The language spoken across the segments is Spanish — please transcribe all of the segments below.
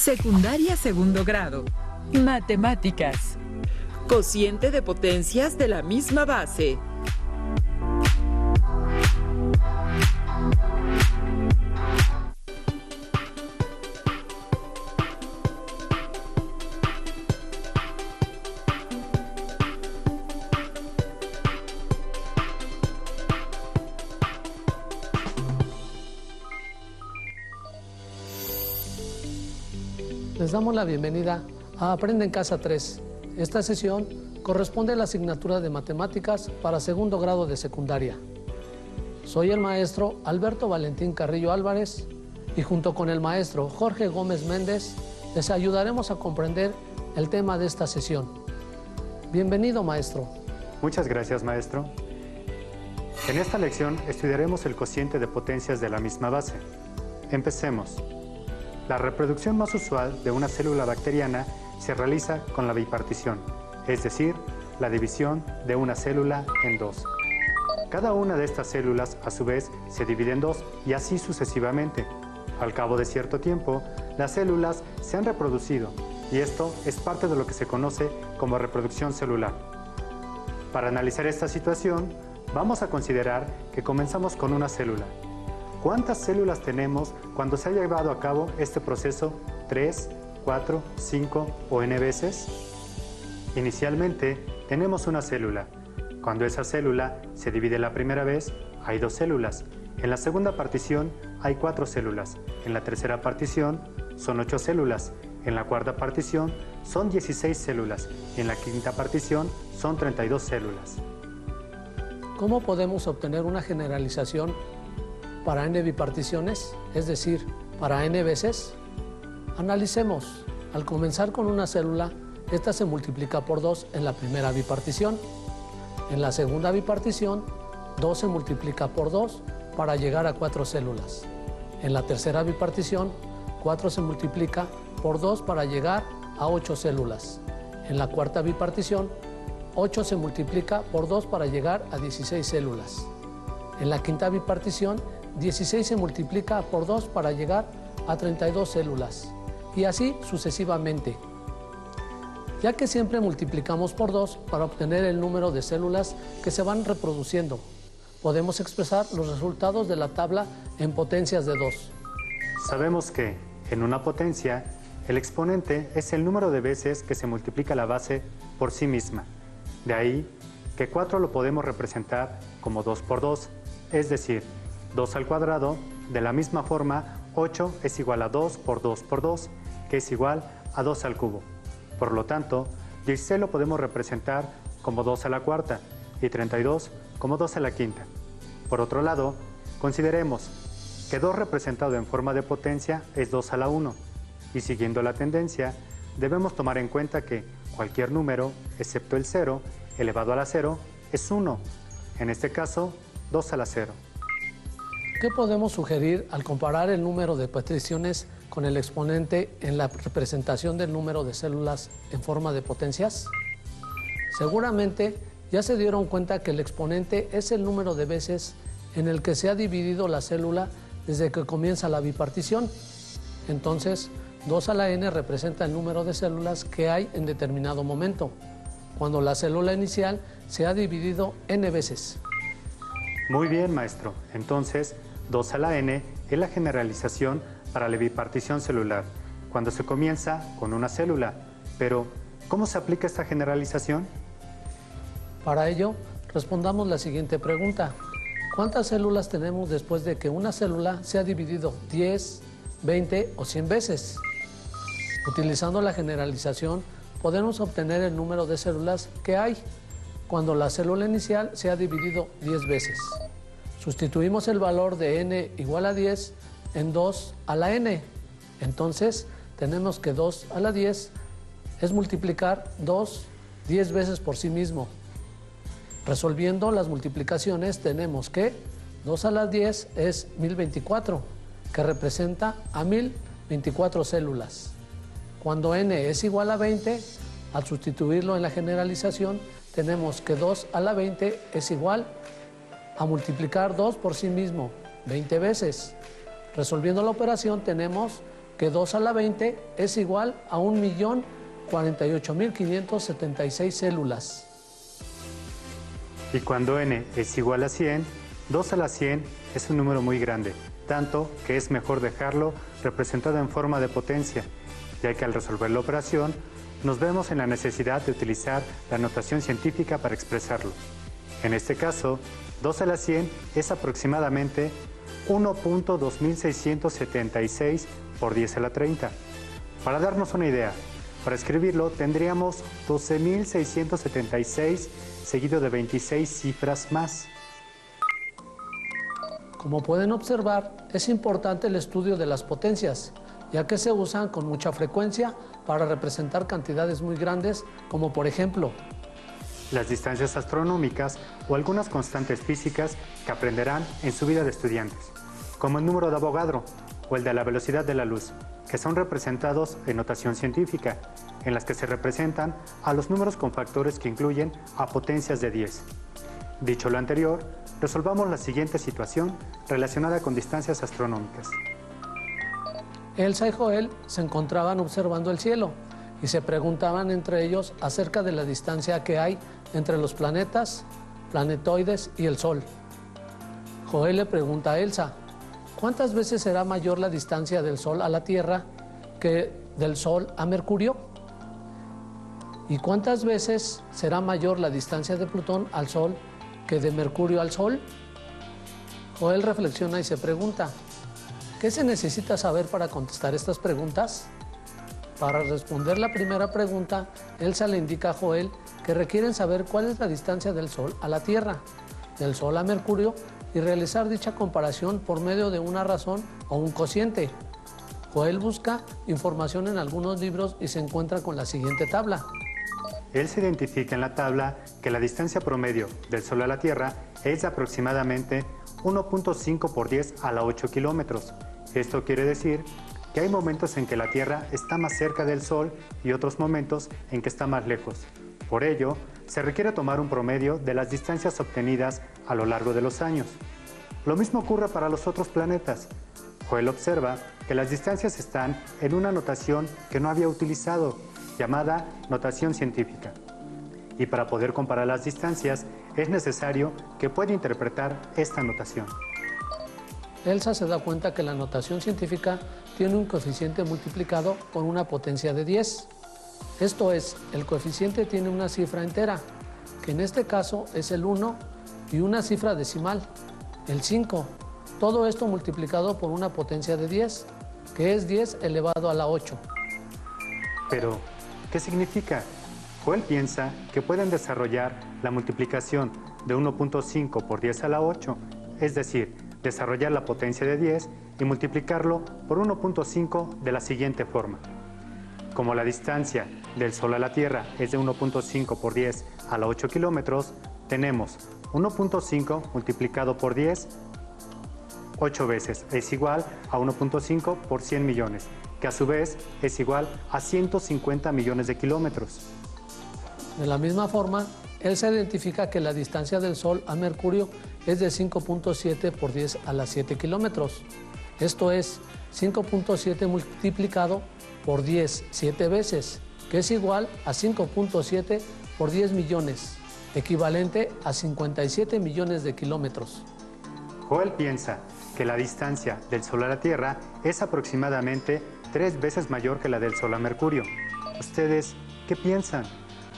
Secundaria segundo grado. Matemáticas. Cociente de potencias de la misma base. Les damos la bienvenida a Aprende en Casa 3. Esta sesión corresponde a la asignatura de Matemáticas para segundo grado de secundaria. Soy el maestro Alberto Valentín Carrillo Álvarez y junto con el maestro Jorge Gómez Méndez les ayudaremos a comprender el tema de esta sesión. Bienvenido, maestro. Muchas gracias, maestro. En esta lección estudiaremos el cociente de potencias de la misma base. Empecemos. La reproducción más usual de una célula bacteriana se realiza con la bipartición, es decir, la división de una célula en dos. Cada una de estas células, a su vez, se divide en dos y así sucesivamente. Al cabo de cierto tiempo, las células se han reproducido y esto es parte de lo que se conoce como reproducción celular. Para analizar esta situación, vamos a considerar que comenzamos con una célula. ¿Cuántas células tenemos cuando se ha llevado a cabo este proceso 3, 4, 5 o n veces? Inicialmente tenemos una célula. Cuando esa célula se divide la primera vez, hay 2 células. En la segunda partición hay 4 células. En la tercera partición son 8 células. En la cuarta partición son 16 células. En la quinta partición son 32 células. ¿Cómo podemos obtener una generalización para n biparticiones, es decir, para n veces? Analicemos. Al comenzar con una célula, esta se multiplica por 2 en la primera bipartición. En la segunda bipartición, 2 se multiplica por 2 para llegar a 4 células. En la tercera bipartición, 4 se multiplica por 2 para llegar a 8 células. En la cuarta bipartición, 8 se multiplica por 2 para llegar a 16 células. En la quinta bipartición, 16 se multiplica por 2 para llegar a 32 células, y así sucesivamente. Ya que siempre multiplicamos por 2 para obtener el número de células que se van reproduciendo, podemos expresar los resultados de la tabla en potencias de 2. Sabemos que, en una potencia, el exponente es el número de veces que se multiplica la base por sí misma. De ahí que 4 lo podemos representar como 2 por 2, es decir, 2 al cuadrado. De la misma forma, 8 es igual a 2 por 2 por 2, que es igual a 2 al cubo. Por lo tanto, 16 lo podemos representar como 2 a la cuarta y 32 como 2 a la quinta. Por otro lado, consideremos que 2 representado en forma de potencia es 2 a la 1, y siguiendo la tendencia, debemos tomar en cuenta que cualquier número, excepto el 0, elevado a la 0, es 1. En este caso, 2 a la 0. ¿Qué podemos sugerir al comparar el número de particiones con el exponente en la representación del número de células en forma de potencias? Seguramente ya se dieron cuenta que el exponente es el número de veces en el que se ha dividido la célula desde que comienza la bipartición. Entonces, 2 a la n representa el número de células que hay en determinado momento, cuando la célula inicial se ha dividido n veces. Muy bien, maestro. Entonces, 2 a la n es la generalización para la bipartición celular, cuando se comienza con una célula. Pero, ¿cómo se aplica esta generalización? Para ello, respondamos la siguiente pregunta. ¿Cuántas células tenemos después de que una célula se ha dividido 10, 20 o 100 veces? Utilizando la generalización, podemos obtener el número de células que hay cuando la célula inicial se ha dividido 10 veces. Sustituimos el valor de n igual a 10 en 2 a la n. Entonces, tenemos que 2 a la 10 es multiplicar 2 10 veces por sí mismo. Resolviendo las multiplicaciones, tenemos que 2 a la 10 es 1024, que representa a 1024 células. Cuando n es igual a 20, al sustituirlo en la generalización, tenemos que 2 a la 20 es igual a multiplicar 2 por sí mismo 20 veces. Resolviendo la operación tenemos que 2 a la 20 es igual a 1.048.576 células. Y cuando n es igual a 100, 2 a la 100 es un número muy grande, tanto que es mejor dejarlo representado en forma de potencia, ya que al resolver la operación nos vemos en la necesidad de utilizar la notación científica para expresarlo. En este caso, 2 a la 100 es aproximadamente 1.2676 por 10 a la 30. Para darnos una idea, para escribirlo tendríamos 12.676 seguido de 26 cifras más. Como pueden observar, es importante el estudio de las potencias, ya que se usan con mucha frecuencia para representar cantidades muy grandes, como por ejemplo, las distancias astronómicas o algunas constantes físicas que aprenderán en su vida de estudiantes, como el número de Avogadro o el de la velocidad de la luz, que son representados en notación científica, en las que se representan a los números con factores que incluyen a potencias de 10. Dicho lo anterior, resolvamos la siguiente situación relacionada con distancias astronómicas. Elsa y Joel se encontraban observando el cielo y se preguntaban entre ellos acerca de la distancia que hay entre los planetas, planetoides y el Sol. Joel le pregunta a Elsa, ¿cuántas veces será mayor la distancia del Sol a la Tierra que del Sol a Mercurio? ¿Y cuántas veces será mayor la distancia de Plutón al Sol que de Mercurio al Sol? Joel reflexiona y se pregunta, ¿qué se necesita saber para contestar estas preguntas? Para responder la primera pregunta, Elsa le indica a Joel que requieren saber cuál es la distancia del Sol a la Tierra, del Sol a Mercurio, y realizar dicha comparación por medio de una razón o un cociente. Joel busca información en algunos libros y se encuentra con la siguiente tabla. Él se identifica en la tabla que la distancia promedio del Sol a la Tierra es de aproximadamente 1.5 por 10 a la 8 kilómetros. Esto quiere decir que hay momentos en que la Tierra está más cerca del Sol y otros momentos en que está más lejos. Por ello, se requiere tomar un promedio de las distancias obtenidas a lo largo de los años. Lo mismo ocurre para los otros planetas. Joel observa que las distancias están en una notación que no había utilizado, llamada notación científica. Y para poder comparar las distancias, es necesario que pueda interpretar esta notación. Elsa se da cuenta que la notación científica tiene un coeficiente multiplicado por una potencia de 10. Esto es, el coeficiente tiene una cifra entera, que en este caso es el 1, y una cifra decimal, el 5. Todo esto multiplicado por una potencia de 10, que es 10 elevado a la 8. Pero, ¿qué significa? Joel piensa que pueden desarrollar la multiplicación de 1.5 por 10 a la 8, es decir, desarrollar la potencia de 10 y multiplicarlo por 1.5 de la siguiente forma. Como la distancia del Sol a la Tierra es de 1.5 por 10 a la 8 kilómetros, tenemos 1.5 multiplicado por 10, 8 veces, es igual a 1.5 por 100 millones, que a su vez es igual a 150 millones de kilómetros. De la misma forma, él se identifica que la distancia del Sol a Mercurio es de 5.7 por 10 a la 7 kilómetros. Esto es 5.7 multiplicado por 10 7 veces, que es igual a 5.7 por 10 millones, equivalente a 57 millones de kilómetros. Joel piensa que la distancia del Sol a la Tierra es aproximadamente 3 veces mayor que la del Sol a Mercurio. ¿Ustedes qué piensan?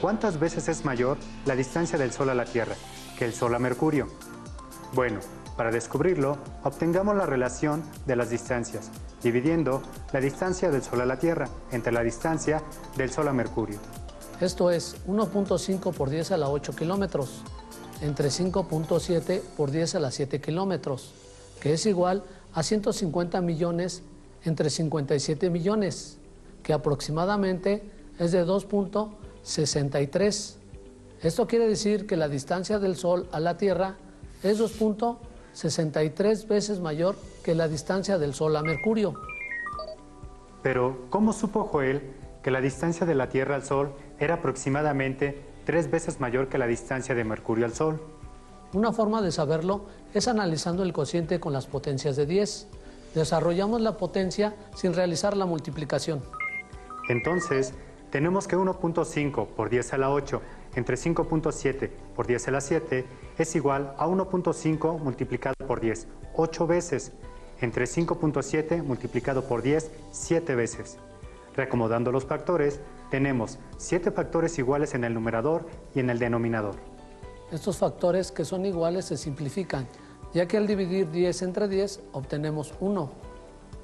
¿Cuántas veces es mayor la distancia del Sol a la Tierra que el Sol a Mercurio? Bueno, para descubrirlo, obtengamos la relación de las distancias, dividiendo la distancia del Sol a la Tierra entre la distancia del Sol a Mercurio. Esto es 1.5 por 10 a la 8 kilómetros, entre 5.7 por 10 a la 7 kilómetros, que es igual a 150 millones entre 57 millones, que aproximadamente es de 2.63. Esto quiere decir que la distancia del Sol a la Tierra es 2.63 veces mayor que la distancia del Sol a Mercurio. Pero, ¿cómo supo Joel que la distancia de la Tierra al Sol era aproximadamente 3 veces mayor que la distancia de Mercurio al Sol? Una forma de saberlo es analizando el cociente con las potencias de 10. Desarrollamos la potencia sin realizar la multiplicación. Entonces, tenemos que 1.5 por 10 a la 8 entre 5.7 por 10 a la 7 es igual a 1.5 multiplicado por 10, 8 veces, entre 5.7 multiplicado por 10, 7 veces. Reacomodando los factores, tenemos 7 factores iguales en el numerador y en el denominador. Estos factores que son iguales se simplifican, ya que al dividir 10 entre 10 obtenemos 1.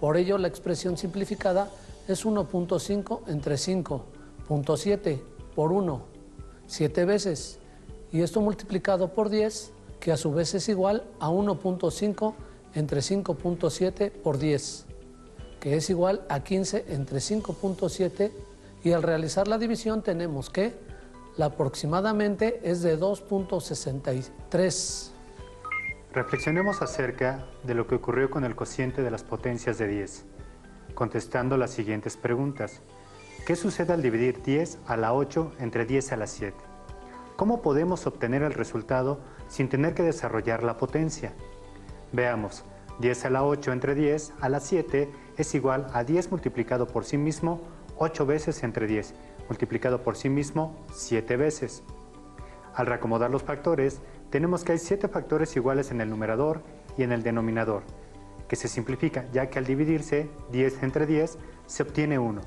Por ello, la expresión simplificada es 1.5 entre 5.7 por 1, 7 veces. Y esto multiplicado por 10, que a su vez es igual a 1.5 entre 5.7 por 10, que es igual a 15 entre 5.7. Y al realizar la división tenemos que la aproximadamente es de 2.63. Reflexionemos acerca de lo que ocurrió con el cociente de las potencias de 10, contestando las siguientes preguntas. ¿Qué sucede al dividir 10 a la 8 entre 10 a la 7? ¿Cómo podemos obtener el resultado sin tener que desarrollar la potencia? Veamos, 10 a la 8 entre 10 a la 7 es igual a 10 multiplicado por sí mismo 8 veces entre 10, multiplicado por sí mismo 7 veces. Al reacomodar los factores, tenemos que hay 7 factores iguales en el numerador y en el denominador, que se simplifica ya que al dividirse 10 entre 10 se obtiene 1.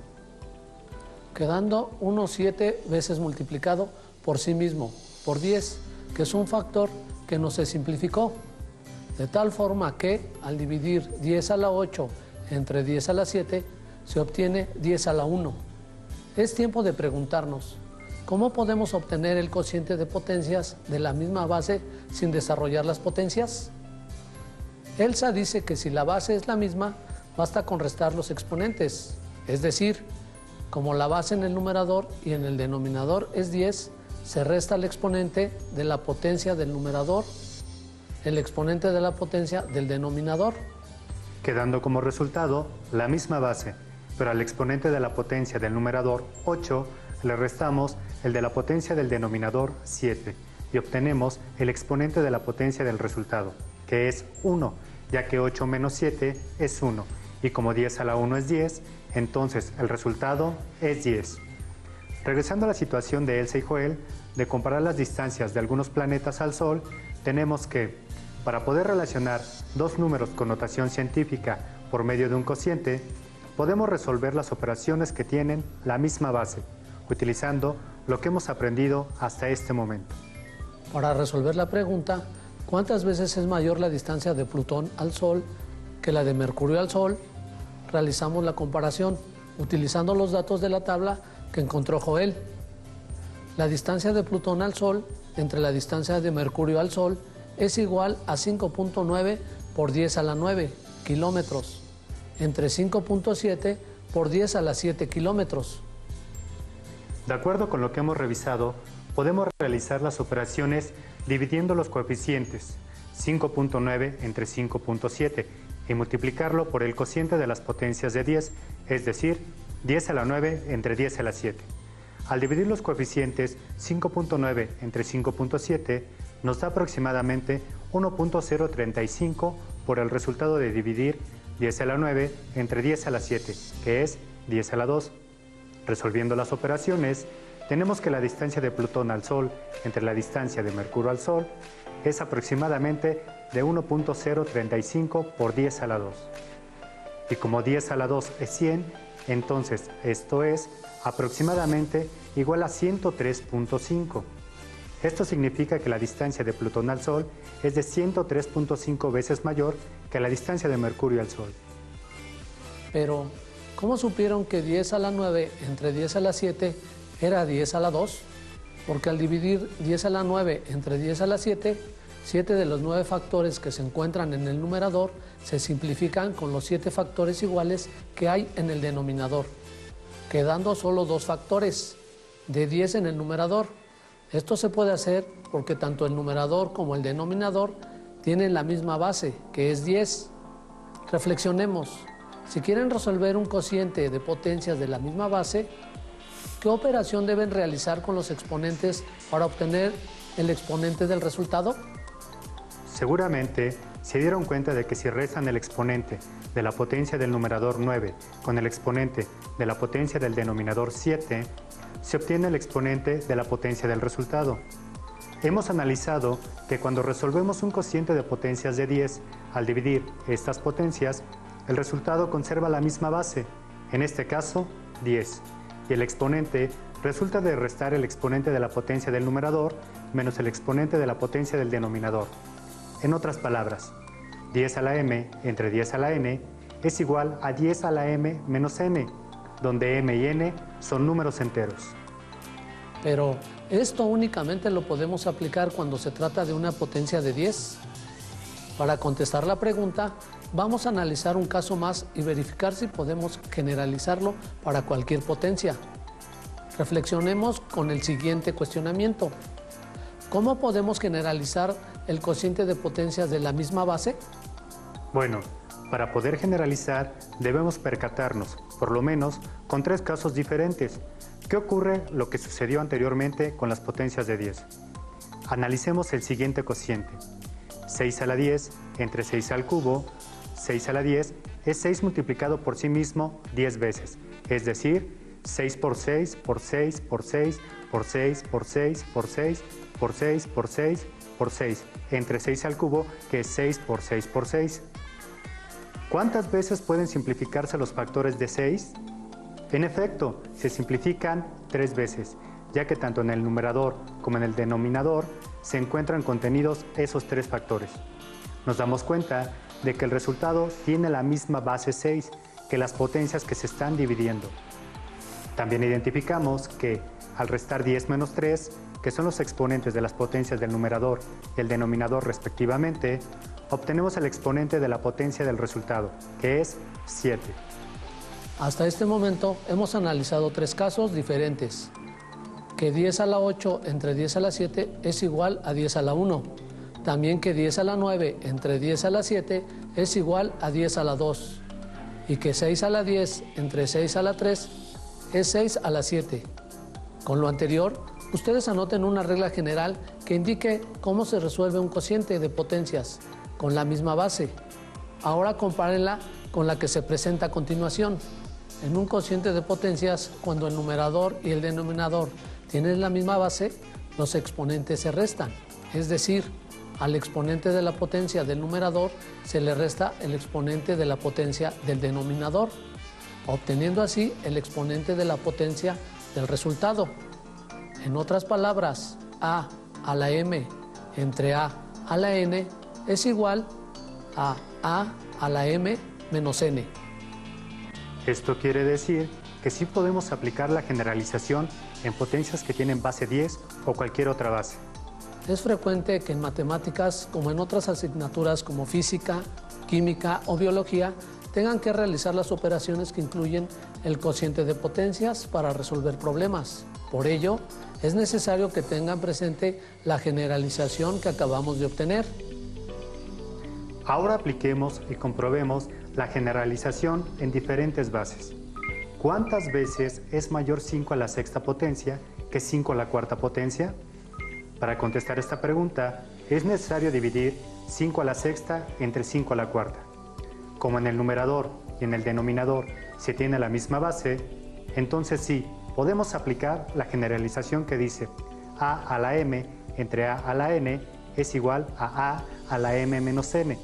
Quedando 1 7 veces multiplicado por sí mismo, por 10, que es un factor que no se simplificó. De tal forma que al dividir 10 a la 8 entre 10 a la 7, se obtiene 10 a la 1. Es tiempo de preguntarnos, ¿cómo podemos obtener el cociente de potencias de la misma base sin desarrollar las potencias? Elsa dice que si la base es la misma, basta con restar los exponentes. Es decir, como la base en el numerador y en el denominador es 10, se resta el exponente de la potencia del numerador, el exponente de la potencia del denominador, quedando como resultado la misma base, pero al exponente de la potencia del numerador 8 le restamos el de la potencia del denominador 7 y obtenemos el exponente de la potencia del resultado, que es 1, ya que 8 menos 7 es 1, y como 10 a la 1 es 10, entonces el resultado es 10. Regresando a la situación de Elsa y Joel, de comparar las distancias de algunos planetas al Sol, tenemos que, para poder relacionar dos números con notación científica por medio de un cociente, podemos resolver las operaciones que tienen la misma base, utilizando lo que hemos aprendido hasta este momento. Para resolver la pregunta, ¿cuántas veces es mayor la distancia de Plutón al Sol que la de Mercurio al Sol? Realizamos la comparación utilizando los datos de la tabla que encontró Joel. La distancia de Plutón al Sol entre la distancia de Mercurio al Sol es igual a 5.9 por 10 a la 9 kilómetros, entre 5.7 por 10 a la 7 kilómetros. De acuerdo con lo que hemos revisado, podemos realizar las operaciones dividiendo los coeficientes 5.9 entre 5.7 y multiplicarlo por el cociente de las potencias de 10, es decir, 10 a la 9 entre 10 a la 7. Al dividir los coeficientes 5.9 entre 5.7 nos da aproximadamente 1.035 por el resultado de dividir 10 a la 9 entre 10 a la 7, que es 10 a la 2. Resolviendo las operaciones, tenemos que la distancia de Plutón al Sol entre la distancia de Mercurio al Sol es aproximadamente de 1.035 por 10 a la 2. Y como 10 a la 2 es 100, entonces esto es aproximadamente igual a 103.5. Esto significa que la distancia de Plutón al Sol es de 103.5 veces mayor que la distancia de Mercurio al Sol. Pero, ¿cómo supieron que 10 a la 9 entre 10 a la 7 era 10 a la 2? Porque al dividir 10 a la 9 entre 10 a la 7, 7 de los 9 factores que se encuentran en el numerador se simplifican con los 7 factores iguales que hay en el denominador, quedando solo 2 factores de 10 en el numerador. Esto se puede hacer porque tanto el numerador como el denominador tienen la misma base, que es 10. Reflexionemos. Si quieren resolver un cociente de potencias de la misma base, ¿qué operación deben realizar con los exponentes para obtener el exponente del resultado? Seguramente ¿Se dieron cuenta de que si restan el exponente de la potencia del numerador 9 con el exponente de la potencia del denominador 7, se obtiene el exponente de la potencia del resultado? Hemos analizado que cuando resolvemos un cociente de potencias de 10, al dividir estas potencias, el resultado conserva la misma base, en este caso 10, y el exponente resulta de restar el exponente de la potencia del numerador menos el exponente de la potencia del denominador. En otras palabras, 10 a la m entre 10 a la n es igual a 10 a la m menos n, donde m y n son números enteros. Pero esto únicamente lo podemos aplicar cuando se trata de una potencia de 10. Para contestar la pregunta, vamos a analizar un caso más y verificar si podemos generalizarlo para cualquier potencia. Reflexionemos con el siguiente cuestionamiento. ¿Cómo podemos generalizar el cociente de potencias de la misma base? Bueno, para poder generalizar debemos percatarnos, por lo menos, con 3 casos diferentes. ¿Qué ocurre lo que sucedió anteriormente con las potencias de 10? Analicemos el siguiente cociente. 6 a la 10 entre 6 al cubo, 6 a la 10 es 6 multiplicado por sí mismo 10 veces, es decir, 6 por 6 por 6 por 6 por 6 por 6 por 6 por 6 por 6 por 6, entre 6 al cubo, que es 6 por 6 por 6. ¿Cuántas veces pueden simplificarse los factores de 6? En efecto, se simplifican 3 veces, ya que tanto en el numerador como en el denominador se encuentran contenidos esos 3 factores. Nos damos cuenta de que el resultado tiene la misma base 6 que las potencias que se están dividiendo. También identificamos que, al restar 10 menos 3, que son los exponentes de las potencias del numerador y el denominador respectivamente, obtenemos el exponente de la potencia del resultado, que es 7. Hasta este momento hemos analizado 3 casos diferentes. Que 10 a la 8 entre 10 a la 7 es igual a 10 a la 1. También que 10 a la 9 entre 10 a la 7 es igual a 10 a la 2. Y que 6 a la 10 entre 6 a la 3 es 6 a la 7. Con lo anterior, ustedes anoten una regla general que indique cómo se resuelve un cociente de potencias con la misma base. Ahora compárenla con la que se presenta a continuación. En un cociente de potencias, cuando el numerador y el denominador tienen la misma base, los exponentes se restan. Es decir, al exponente de la potencia del numerador se le resta el exponente de la potencia del denominador, obteniendo así el exponente de la potencia del resultado. En otras palabras, a la m entre a la n es igual a la m menos n. Esto quiere decir que sí podemos aplicar la generalización en potencias que tienen base 10 o cualquier otra base. Es frecuente que en matemáticas, como en otras asignaturas como física, química o biología, tengan que realizar las operaciones que incluyen el cociente de potencias para resolver problemas. Por ello, es necesario que tengan presente la generalización que acabamos de obtener. Ahora apliquemos y comprobemos la generalización en diferentes bases. ¿Cuántas veces es mayor 5 a la sexta potencia que 5 a la cuarta potencia? Para contestar esta pregunta, es necesario dividir 5 a la sexta entre 5 a la cuarta. Como en el numerador y en el denominador se tiene la misma base, entonces sí, podemos aplicar la generalización que dice a la m entre a la n es igual a la m menos n.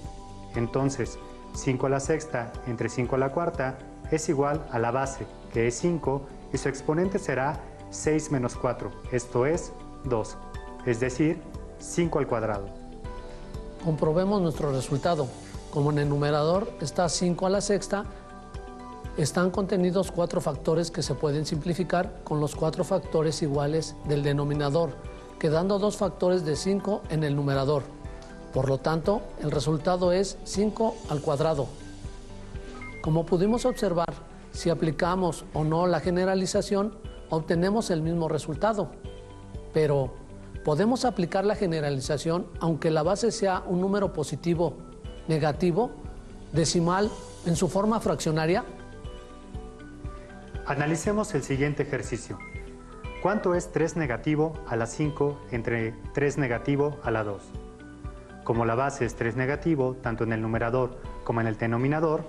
Entonces, 5 a la sexta entre 5 a la cuarta es igual a la base, que es 5, y su exponente será 6 menos 4, esto es 2, es decir, 5 al cuadrado. Comprobemos nuestro resultado. Como en el numerador está 5 a la sexta, están contenidos 4 factores que se pueden simplificar con los 4 factores iguales del denominador, quedando 2 factores de 5 en el numerador. Por lo tanto, el resultado es 5 al cuadrado. Como pudimos observar, si aplicamos o no la generalización, obtenemos el mismo resultado. Pero, ¿podemos aplicar la generalización aunque la base sea un número positivo, negativo, decimal, en su forma fraccionaria? Analicemos el siguiente ejercicio. ¿Cuánto es 3 negativo a la 5 entre 3 negativo a la 2? Como la base es 3 negativo, tanto en el numerador como en el denominador,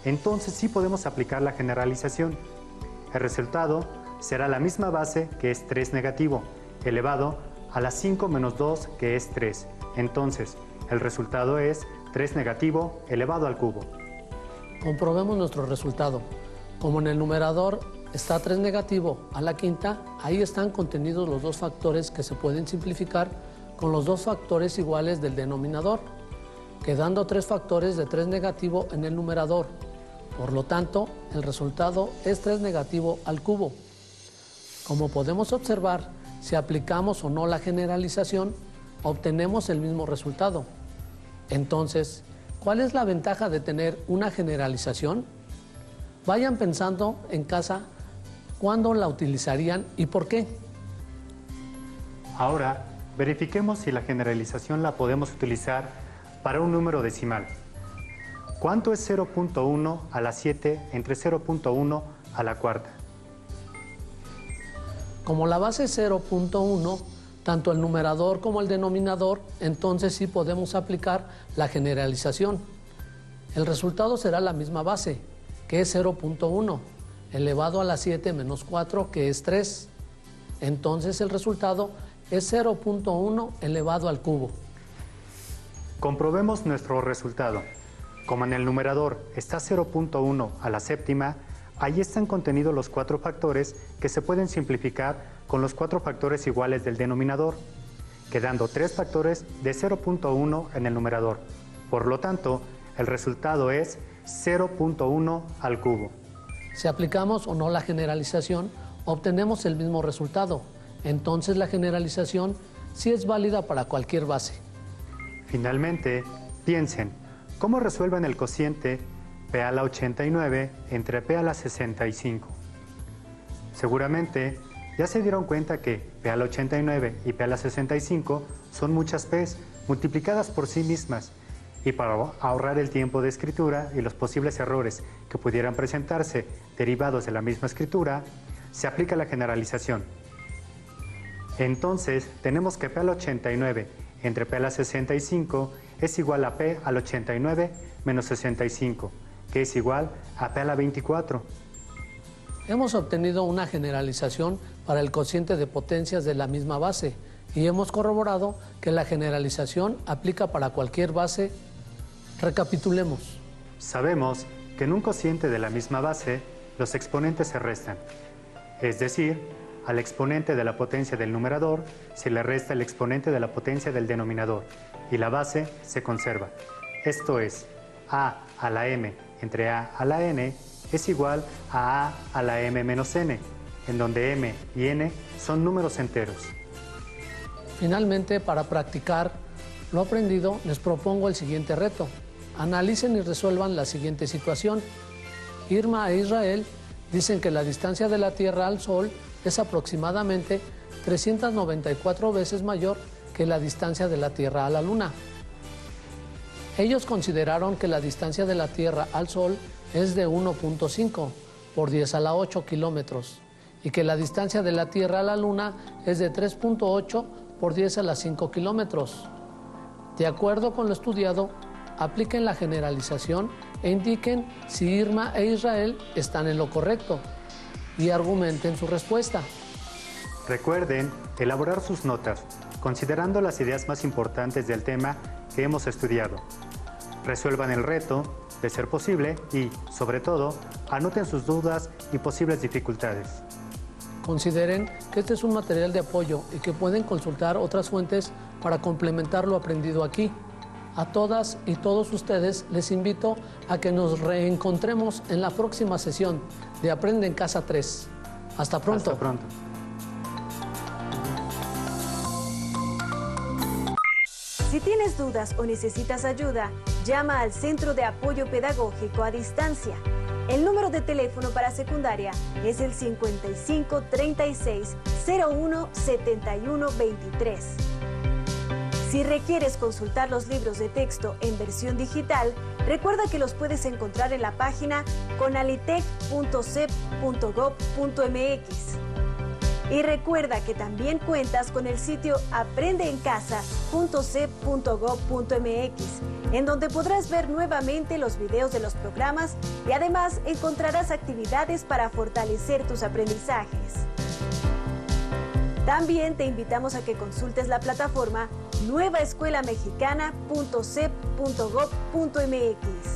entonces sí podemos aplicar la generalización. El resultado será la misma base, que es 3 negativo, elevado a la 5 menos 2, que es 3. Entonces, el resultado es 3 negativo elevado al cubo. Comprobemos nuestro resultado. Como en el numerador está 3 negativo a la quinta, ahí están contenidos los dos factores que se pueden simplificar con los dos factores iguales del denominador, quedando 3 factores de 3 negativo en el numerador. Por lo tanto, el resultado es 3 negativo al cubo. Como podemos observar, si aplicamos o no la generalización, obtenemos el mismo resultado. Entonces, ¿cuál es la ventaja de tener una generalización? Vayan pensando en casa cuándo la utilizarían y por qué. Ahora, verifiquemos si la generalización la podemos utilizar para un número decimal. ¿Cuánto es 0.1 a la 7 entre 0.1 a la cuarta? Como la base es 0.1, tanto el numerador como el denominador, entonces sí podemos aplicar la generalización. El resultado será la misma base, que es 0.1, elevado a la 7 menos 4, que es 3. Entonces el resultado es 0.1 elevado al cubo. Comprobemos nuestro resultado. Como en el numerador está 0.1 a la séptima, ahí están contenidos los 4 factores que se pueden simplificar con los 4 factores iguales del denominador, quedando 3 factores de 0.1 en el numerador. Por lo tanto, el resultado es 0.1 al cubo. Si aplicamos o no la generalización, obtenemos el mismo resultado. Entonces la generalización sí es válida para cualquier base. Finalmente, piensen, ¿cómo resuelven el cociente p a la 89 entre p a la 65? Seguramente ya se dieron cuenta que p a la 89 y p a la 65 son muchas p's multiplicadas por sí mismas, y para ahorrar el tiempo de escritura y los posibles errores que pudieran presentarse derivados de la misma escritura, se aplica la generalización. Entonces, tenemos que p a la 89 entre p a la 65 es igual a p al 89 menos 65, que es igual a p a la 24. Hemos obtenido una generalización para el cociente de potencias de la misma base y hemos corroborado que la generalización aplica para cualquier base. Recapitulemos. Sabemos que en un cociente de la misma base los exponentes se restan, es decir, al exponente de la potencia del numerador se le resta el exponente de la potencia del denominador y la base se conserva. Esto es, a a la m entre a a la n es igual a la m menos n, en donde m y n son números enteros. Finalmente, para practicar lo aprendido, les propongo el siguiente reto. Analicen y resuelvan la siguiente situación. Irma e Israel dicen que la distancia de la Tierra al Sol es aproximadamente 394 veces mayor que la distancia de la Tierra a la Luna. Ellos consideraron que la distancia de la Tierra al Sol es de 1.5 por 10 a la 8 kilómetros y que la distancia de la Tierra a la Luna es de 3.8 por 10 a la 5 kilómetros. De acuerdo con lo estudiado, apliquen la generalización e indiquen si Irma e Israel están en lo correcto y argumenten su respuesta. Recuerden elaborar sus notas, considerando las ideas más importantes del tema que hemos estudiado. Resuelvan el reto, de ser posible, y, sobre todo, anoten sus dudas y posibles dificultades. Consideren que este es un material de apoyo y que pueden consultar otras fuentes para complementar lo aprendido aquí. A todas y todos ustedes les invito a que nos reencontremos en la próxima sesión de Aprende en Casa 3. Hasta pronto. Hasta pronto. Si tienes dudas o necesitas ayuda, llama al Centro de Apoyo Pedagógico a Distancia. El número de teléfono para secundaria es el 55 36 01 71 23. Si requieres consultar los libros de texto en versión digital, recuerda que los puedes encontrar en la página conalitec.cep.gov.mx. Y recuerda que también cuentas con el sitio aprendeencasa.cep.gov.mx, en donde podrás ver nuevamente los videos de los programas y además encontrarás actividades para fortalecer tus aprendizajes. También te invitamos a que consultes la plataforma nuevaescuelamexicana.cep.gov.mx.